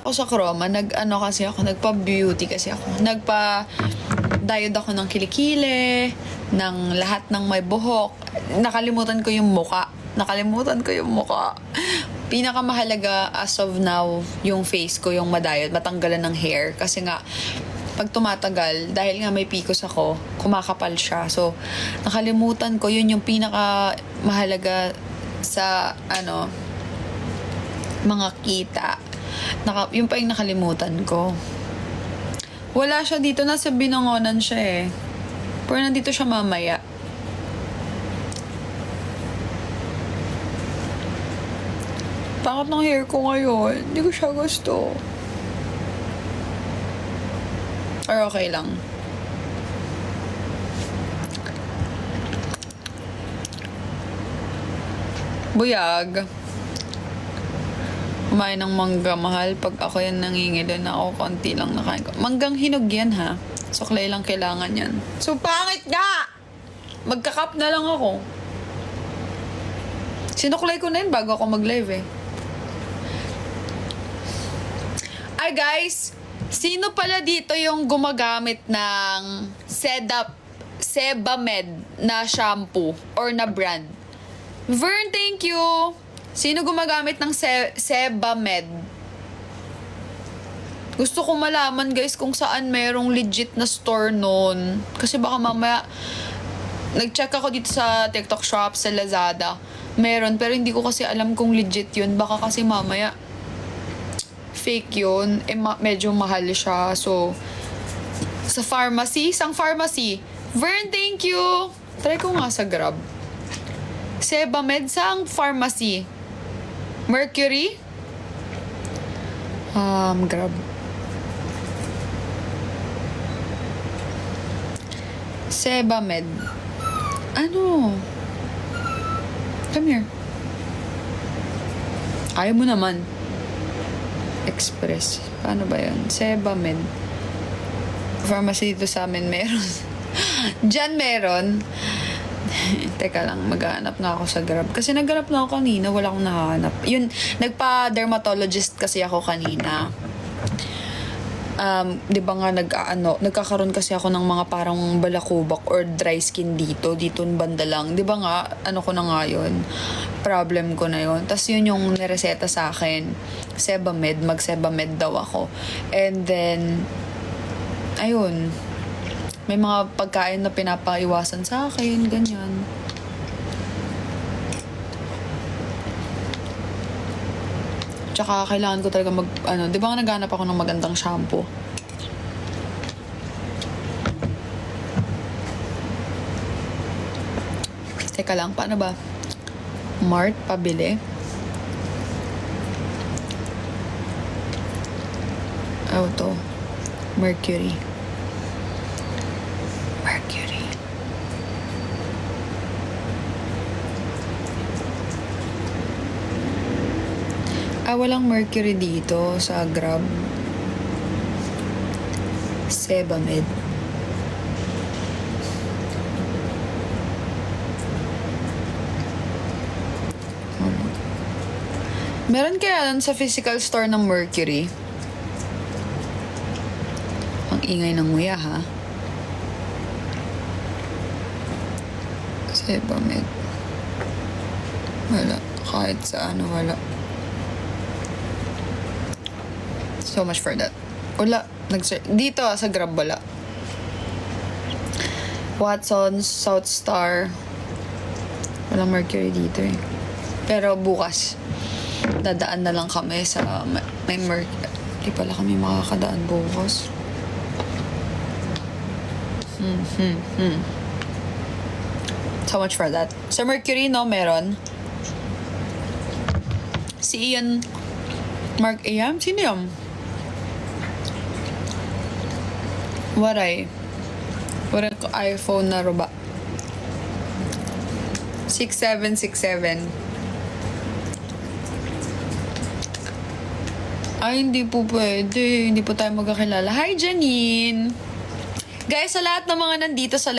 ako sa Chroma, nagpa-beauty kasi ako. Nagpa-diode ako ng kilikili, ng lahat ng may buhok. Nakalimutan ko yung muka. Pinakamahalaga as of now, yung face ko, yung madayod, matanggalan ng hair. Kasi nga, pag tumatagal, dahil nga may PCOS ako, kumakapal siya. So, nakalimutan ko, yun yung pinakamahalaga sa, mga kita. Yung pa yung nakalimutan ko. Wala siya dito, nasa Binangonan siya eh. Pero nandito siya mamaya. Pangit ng hair ko ngayon. Hindi ko siya gusto. Or okay lang. Buyag. Kumain ng mangga, mahal. Pag ako yan nangingilo na ako, konti lang nakain ko. Manggang hinog yan, ha? Suklay lang kailangan yan. So, pangit nga! Magka-cup na lang ako. Sinuklay ko na yun bago ako mag-live, eh. Ay, guys! Sino pala dito yung gumagamit ng Sebamed na shampoo or na brand? Vern, thank you! Sino gumagamit ng Sebamed? Gusto ko malaman, guys, kung saan merong legit na store nun. Kasi baka mamaya, nag-check ako dito sa TikTok shop, sa Lazada. Meron, pero hindi ko kasi alam kung legit yun. Baka kasi mamaya, fake yun. Medyo mahal siya. So, sa pharmacy, isang pharmacy. Vern, thank you! Try ko nga sa Grab. Sebamed, saang pharmacy? Mercury? Grab. Sebamed. Ano? Come here. Ayaw mo naman. Express. Paano ba yun? Sebamed. Pharmacy dito sa amin meron. Diyan meron. Teka lang, maghahanap na ako sa Grab. Kasi naghanap na ako kanina, wala akong nahanap. Yun, nagpa-dermatologist kasi ako kanina. Di ba nga nagkakaroon kasi ako ng mga parang balakubak or dry skin dito banda lang. Di ba nga, ko na nga yun. Problem ko na yun. Tapos yun yung nireseta sa akin. Sebamed, mag-Sebamed daw ako. And then, ayun, may mga pagkain na pinapaiwasan sa akin, ganyan. Tsaka kailangan ko talaga di ba nga naghanap ako ng magandang shampoo? Teka lang, paano ba? Mart, pabili. To. Mercury. Walang Mercury dito sa Grab. Sebamed. Meron kaya lang sa physical store ng Mercury? Ang ingay ng nguya, ha? Sebamed. Wala. Kahit sa wala. So much for that. Wala. Dito sa Grab wala. Watsons, South Star. Walang Mercury dito eh. Pero bukas, dadaan na lang kami sa may Mercury. Di pala kami makakadaan bukas. So much for that. Sa Mercury, no, meron. Si Ian Mark Ayam? Sino yun? Waray. Waray ko iPhone na ruba. 6767. Ay, hindi po pwede. Hindi po tayo magkakilala. Hi, Janine! Guys, sa lahat ng mga nandito sa